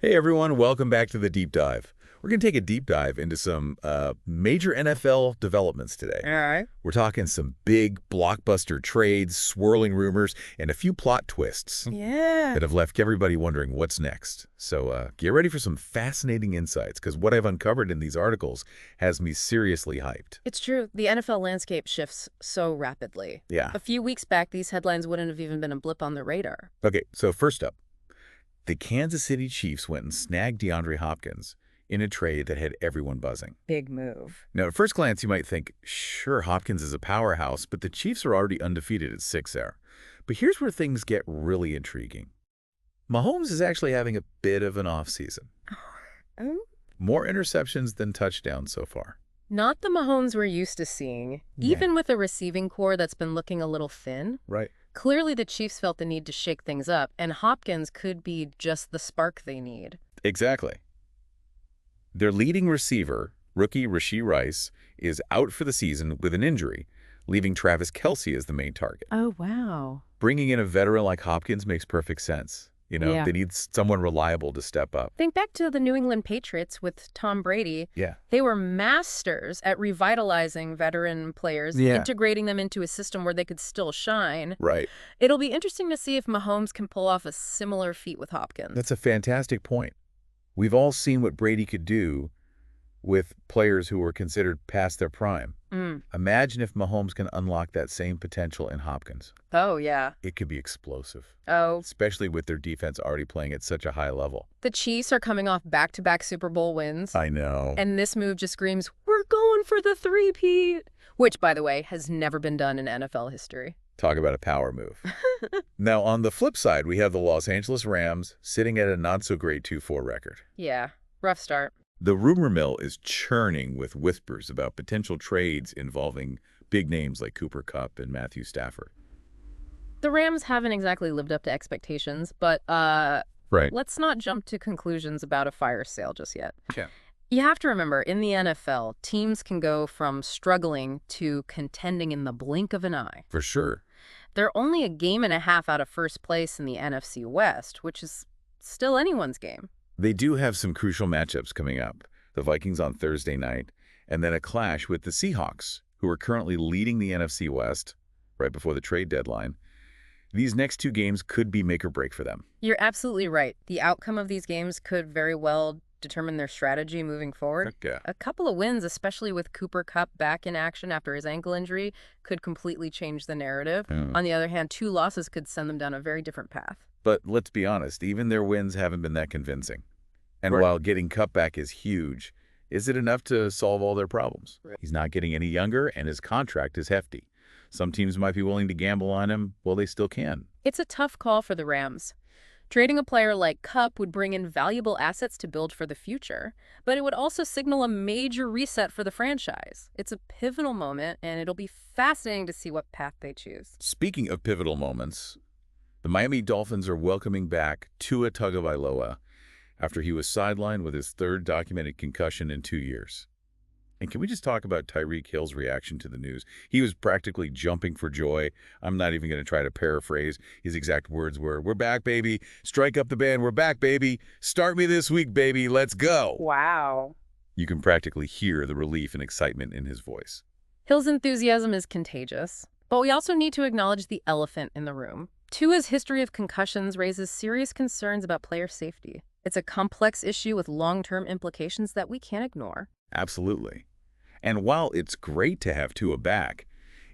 Hey everyone, welcome back to the Deep Dive. We're going to take a deep dive into some major NFL developments today. All right. We're talking some big blockbuster trades, swirling rumors, and a few plot twists Yeah. that have left everybody wondering what's next. So get ready for some fascinating insights, because what I've uncovered in these articles has me seriously hyped. It's true. The NFL landscape shifts so rapidly. Yeah. A few weeks back, these headlines wouldn't have even been a blip on the radar. Okay, so first up, the Kansas City Chiefs went and snagged DeAndre Hopkins in a trade that had everyone buzzing. Big move. Now, at first glance, you might think, sure, Hopkins is a powerhouse, but the Chiefs are already undefeated at 6 there. But here's where things get really intriguing. Mahomes is actually having a bit of an offseason. Oh? More interceptions than touchdowns so far. Not the Mahomes we're used to seeing. Yeah. Even with a receiving core that's been looking a little thin, Right. clearly the Chiefs felt the need to shake things up, and Hopkins could be just the spark they need. Exactly. Their leading receiver, rookie Rashee Rice, is out for the season with an injury, leaving Travis Kelce as the main target. Oh, wow. Bringing in a veteran like Hopkins makes perfect sense. Yeah. They need someone reliable to step up. Think back to the New England Patriots with Tom Brady. Yeah. They were masters at revitalizing veteran players, Yeah. integrating them into a system where they could still shine. Right. It'll be interesting to see if Mahomes can pull off a similar feat with Hopkins. That's a fantastic point. We've all seen what Brady could do with players who were considered past their prime. Imagine if Mahomes can unlock that same potential in Hopkins. Oh, yeah. It could be explosive, Oh, especially with their defense already playing at such a high level. the Chiefs are coming off back-to-back Super Bowl wins. I know. And this move just screams, we're going for the three-peat, which, by the way, has never been done in NFL history. Talk about a power move. Now, on the flip side, we have the Los Angeles Rams sitting at a not-so-great 2-4 record. Yeah, rough start. The rumor mill is churning with whispers about potential trades involving big names like Cooper Kupp and Matthew Stafford. The Rams haven't exactly lived up to expectations, but Right. let's not jump to conclusions about a fire sale just yet. Yeah. You have to remember, in the NFL, teams can go from struggling to contending in the blink of an eye. For sure. They're only a game and a half out of first place in the NFC West, which is still anyone's game. They do have some crucial matchups coming up. The Vikings on Thursday night, and then a clash with the Seahawks, who are currently leading the NFC West right before the trade deadline. These next two games could be make or break for them. You're absolutely right. The outcome of these games could very well determine their strategy moving forward. Heck yeah. A couple of wins, especially with Cooper Kupp back in action after his ankle injury, could completely change the narrative. Yeah. On the other hand, 2 losses could send them down a very different path. But let's be honest, even their wins haven't been that convincing. And Right. while getting Kupp back is huge, is it enough to solve all their problems? Right. He's not getting any younger, and his contract is hefty. Some teams might be willing to gamble on him. Well, they still can. It's a tough call for the Rams. Trading a player like Kupp would bring in valuable assets to build for the future, but it would also signal a major reset for the franchise. It's a pivotal moment, and it'll be fascinating to see what path they choose. Speaking of pivotal moments, the Miami Dolphins are welcoming back Tua Tagovailoa after he was sidelined with his third documented concussion in 2 years. And can we just talk about Tyreek Hill's reaction to the news? He was practically jumping for joy. I'm not even going to try to paraphrase. His exact words were, "We're back, baby. Strike up the band. We're back, baby. Start me this week, baby. Let's go." Wow. You can practically hear the relief and excitement in his voice. Hill's enthusiasm is contagious, but we also need to acknowledge the elephant in the room. Tua's history of concussions raises serious concerns about player safety. It's a complex issue with long-term implications that we can't ignore. Absolutely. And while it's great to have Tua back,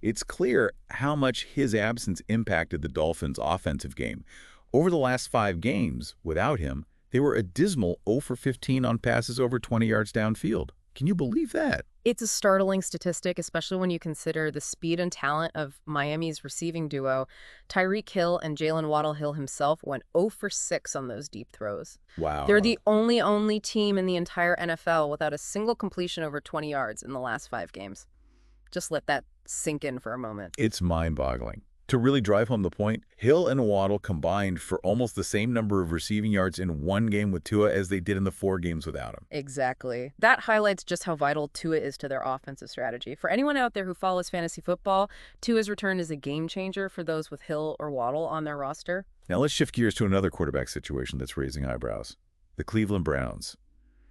it's clear how much his absence impacted the Dolphins' offensive game. Over the last 5 games, without him, they were a dismal 0 for 15 on passes over 20 yards downfield. Can you believe that? It's a startling statistic, especially when you consider the speed and talent of Miami's receiving duo. Tyreek Hill and Jalen Waddle-Hill himself went 0 for 6 on those deep throws. Wow. They're the only team in the entire NFL without a single completion over 20 yards in the last 5 games. Just let that sink in for a moment. It's mind-boggling. To really drive home the point, Hill and Waddle combined for almost the same number of receiving yards in one game with Tua as they did in the 4 games without him. Exactly. That highlights just how vital Tua is to their offensive strategy. For anyone out there who follows fantasy football, Tua's return is a game changer for those with Hill or Waddle on their roster. Now let's shift gears to another quarterback situation that's raising eyebrows. The Cleveland Browns.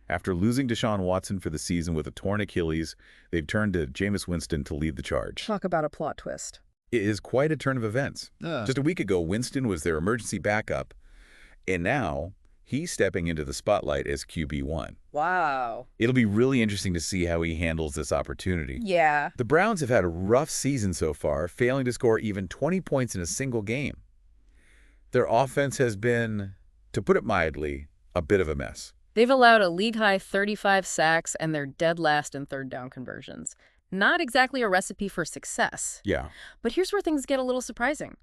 After losing Deshaun Watson for the season with a torn Achilles, they've turned to Jameis Winston to lead the charge. Talk about a plot twist. It is quite a turn of events. Just a week ago, Winston was their emergency backup, and now he's stepping into the spotlight as QB1. Wow. It'll be really interesting to see how he handles this opportunity. Yeah. The Browns have had a rough season so far, failing to score even 20 points in a single game. Their offense has been, to put it mildly, a bit of a mess. They've allowed a league-high 35 sacks, and they're dead last in third down conversions. Not exactly a recipe for success. Yeah. But here's where things get a little surprising.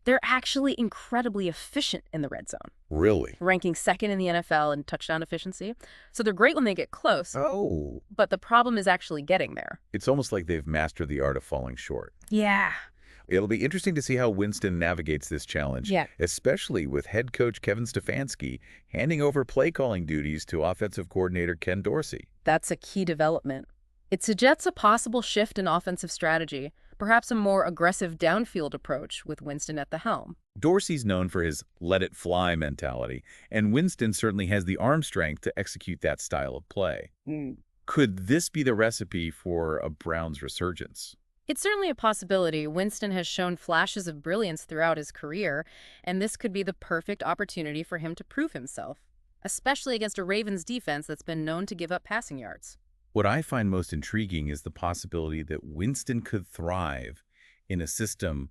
They're actually incredibly efficient in the red zone, Really? ranking second in the NFL in touchdown efficiency. So they're great when they get close, Oh. but the problem is actually getting there. It's almost like they've mastered the art of falling short. Yeah. It'll be interesting to see how Winston navigates this challenge, Yeah. especially with head coach Kevin Stefanski handing over play-calling duties to offensive coordinator Ken Dorsey. That's a key development. It suggests a possible shift in offensive strategy, perhaps a more aggressive downfield approach with Winston at the helm. Dorsey's known for his let-it-fly mentality, and Winston certainly has the arm strength to execute that style of play. Could this be the recipe for a Browns resurgence? It's certainly a possibility. Winston has shown flashes of brilliance throughout his career, and this could be the perfect opportunity for him to prove himself, especially against a Ravens defense that's been known to give up passing yards. What I find most intriguing is the possibility that Winston could thrive in a system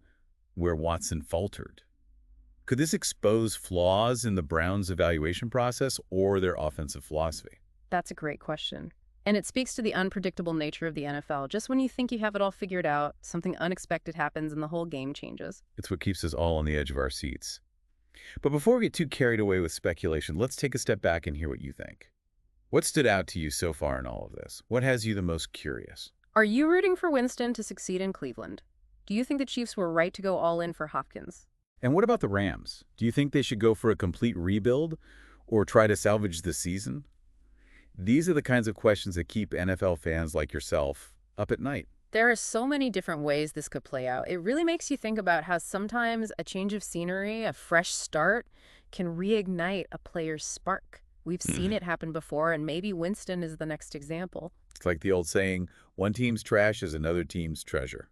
where Watson faltered. Could this expose flaws in the Browns' evaluation process or their offensive philosophy? That's a great question. And it speaks to the unpredictable nature of the NFL. Just when you think you have it all figured out, something unexpected happens and the whole game changes. It's what keeps us all on the edge of our seats. But before we get too carried away with speculation, let's take a step back and hear what you think. What stood out to you so far in all of this? What has you the most curious? Are you rooting for Winston to succeed in Cleveland? Do you think the Chiefs were right to go all in for Hopkins? And what about the Rams? Do you think they should go for a complete rebuild or try to salvage the season? These are the kinds of questions that keep NFL fans like yourself up at night. There are so many different ways this could play out. It really makes you think about how sometimes a change of scenery, a fresh start, can reignite a player's spark. We've seen it happen before, and maybe Winston is the next example. It's like the old saying, one team's trash is another team's treasure.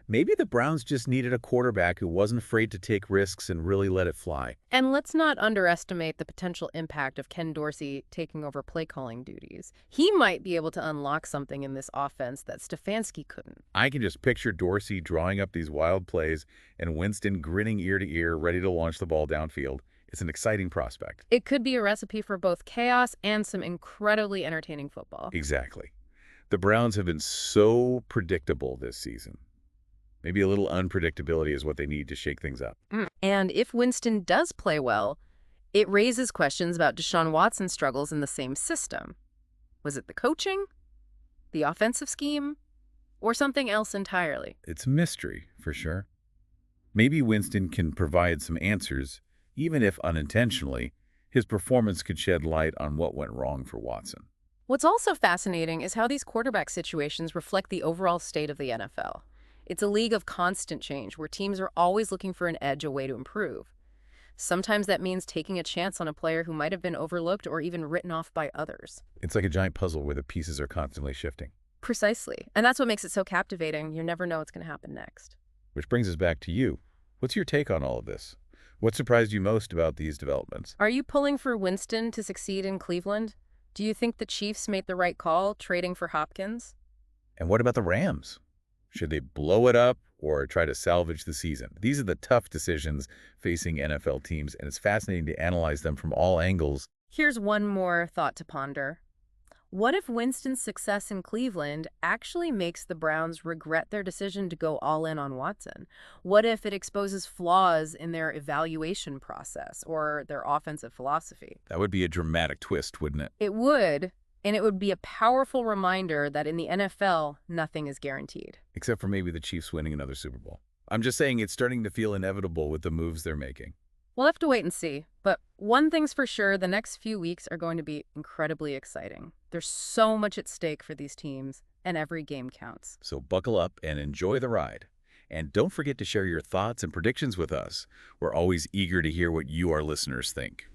Maybe the Browns just needed a quarterback who wasn't afraid to take risks and really let it fly. And let's not underestimate the potential impact of Ken Dorsey taking over play-calling duties. He might be able to unlock something in this offense that Stefanski couldn't. I can just picture Dorsey drawing up these wild plays and Winston grinning ear to ear, ready to launch the ball downfield. It's an exciting prospect. It could be a recipe for both chaos and some incredibly entertaining football. Exactly. The Browns have been so predictable this season. Maybe a little unpredictability is what they need to shake things up. And if Winston does play well, it raises questions about Deshaun Watson's struggles in the same system. Was it the coaching, the offensive scheme, or something else entirely? It's a mystery, for sure. Maybe Winston can provide some answers, even if unintentionally. His performance could shed light on what went wrong for Watson. What's also fascinating is how these quarterback situations reflect the overall state of the NFL. It's a league of constant change where teams are always looking for an edge, a way to improve. Sometimes that means taking a chance on a player who might have been overlooked or even written off by others. It's like a giant puzzle where the pieces are constantly shifting. Precisely. And that's what makes it so captivating. You never know what's going to happen next. Which brings us back to you. What's your take on all of this? What surprised you most about these developments? Are you pulling for Winston to succeed in Cleveland? Do you think the Chiefs made the right call trading for Hopkins? And what about the Rams? Should they blow it up or try to salvage the season? These are the tough decisions facing NFL teams, and it's fascinating to analyze them from all angles. Here's one more thought to ponder. What if Winston's success in Cleveland actually makes the Browns regret their decision to go all in on Watson? What if it exposes flaws in their evaluation process or their offensive philosophy? That would be a dramatic twist, wouldn't it? It would, and it would be a powerful reminder that in the NFL, nothing is guaranteed. Except for maybe the Chiefs winning another Super Bowl. I'm just saying it's starting to feel inevitable with the moves they're making. We'll have to wait and see. But one thing's for sure, the next few weeks are going to be incredibly exciting. There's so much at stake for these teams, and every game counts. So buckle up and enjoy the ride. And don't forget to share your thoughts and predictions with us. We're always eager to hear what you, our listeners, think.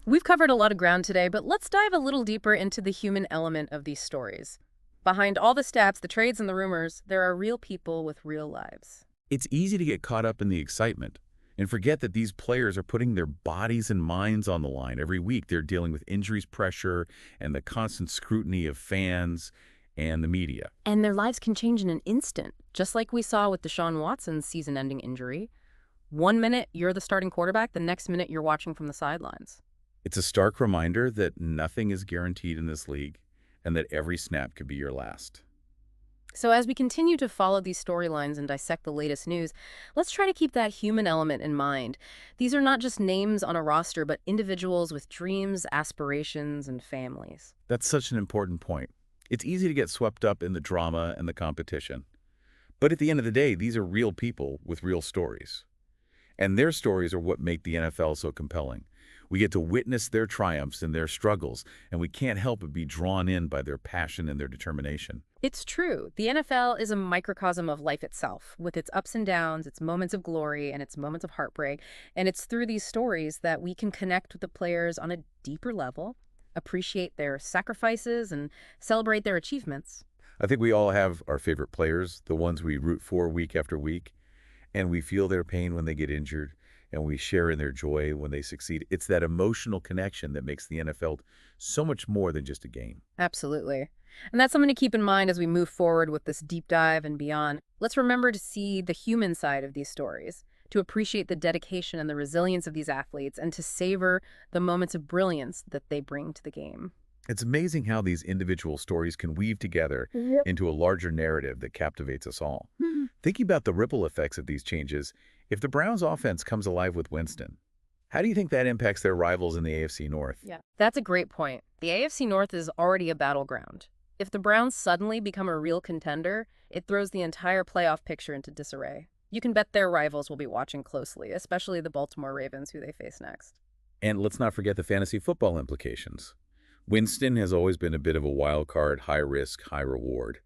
We've covered a lot of ground today, but let's dive a little deeper into the human element of these stories. Behind all the stats, the trades, and the rumors, there are real people with real lives. It's easy to get caught up in the excitement and forget that these players are putting their bodies and minds on the line. Every week they're dealing with injuries, pressure, and the constant scrutiny of fans and the media. And their lives can change in an instant, just like we saw with Deshaun Watson's season-ending injury. One minute, you're the starting quarterback. The next minute, you're watching from the sidelines. It's a stark reminder that nothing is guaranteed in this league and that every snap could be your last. So as we continue to follow these storylines and dissect the latest news, let's try to keep that human element in mind. These are not just names on a roster, but individuals with dreams, aspirations, and families. That's such an important point. It's easy to get swept up in the drama and the competition. But at the end of the day, these are real people with real stories. And their stories are what make the NFL so compelling. We get to witness their triumphs and their struggles, and we can't help but be drawn in by their passion and their determination. It's true. The NFL is a microcosm of life itself, with its ups and downs, its moments of glory, and its moments of heartbreak. And it's through these stories that we can connect with the players on a deeper level, appreciate their sacrifices, and celebrate their achievements. I think we all have our favorite players, the ones we root for week after week, and we feel their pain when they get injured, and we share in their joy when they succeed. It's that emotional connection that makes the NFL so much more than just a game. Absolutely. And that's something to keep in mind as we move forward with this deep dive and beyond. Let's remember to see the human side of these stories, to appreciate the dedication and the resilience of these athletes, and to savor the moments of brilliance that they bring to the game. It's amazing how these individual stories can weave together into a larger narrative that captivates us all. Thinking about the ripple effects of these changes, if the Browns' offense comes alive with Winston, how do you think that impacts their rivals in the AFC North? Yeah, that's a great point. The AFC North is already a battleground. If the Browns suddenly become a real contender, it throws the entire playoff picture into disarray. You can bet their rivals will be watching closely, especially the Baltimore Ravens, who they face next. And let's not forget the fantasy football implications. Winston has always been a bit of a wild card, high risk, high reward.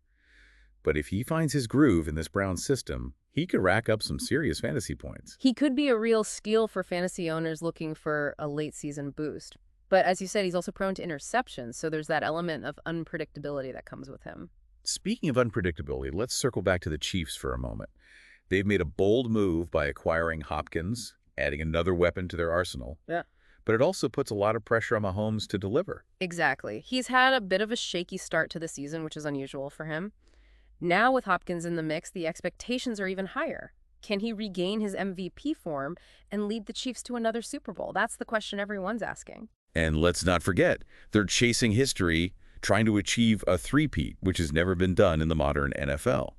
But if he finds his groove in this Browns system, he could rack up some serious fantasy points. He could be a real steal for fantasy owners looking for a late-season boost. But as you said, he's also prone to interceptions, so there's that element of unpredictability that comes with him. Speaking of unpredictability, let's circle back to the Chiefs for a moment. They've made a bold move by acquiring Hopkins, adding another weapon to their arsenal. Yeah. But it also puts a lot of pressure on Mahomes to deliver. Exactly. He's had a bit of a shaky start to the season, which is unusual for him. Now with Hopkins in the mix, the expectations are even higher. Can he regain his MVP form and lead the Chiefs to another Super Bowl? That's the question everyone's asking. And let's not forget, they're chasing history, trying to achieve a three-peat, which has never been done in the modern NFL.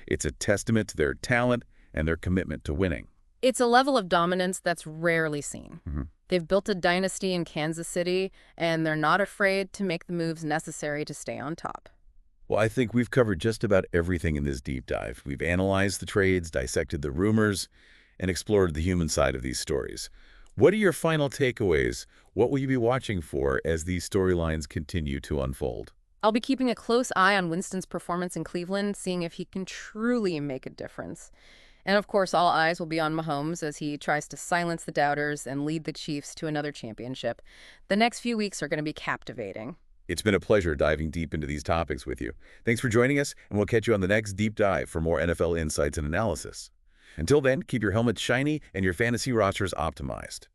It's a testament to their talent and their commitment to winning. It's a level of dominance that's rarely seen. They've built a dynasty in Kansas City, and they're not afraid to make the moves necessary to stay on top. Well, I think we've covered just about everything in this deep dive. We've analyzed the trades, dissected the rumors, and explored the human side of these stories. What are your final takeaways? What will you be watching for as these storylines continue to unfold? I'll be keeping a close eye on Winston's performance in Cleveland, seeing if he can truly make a difference. And of course, all eyes will be on Mahomes as he tries to silence the doubters and lead the Chiefs to another championship. The next few weeks are going to be captivating. It's been a pleasure diving deep into these topics with you. Thanks for joining us, and we'll catch you on the next deep dive for more NFL insights and analysis. Until then, keep your helmets shiny and your fantasy rosters optimized.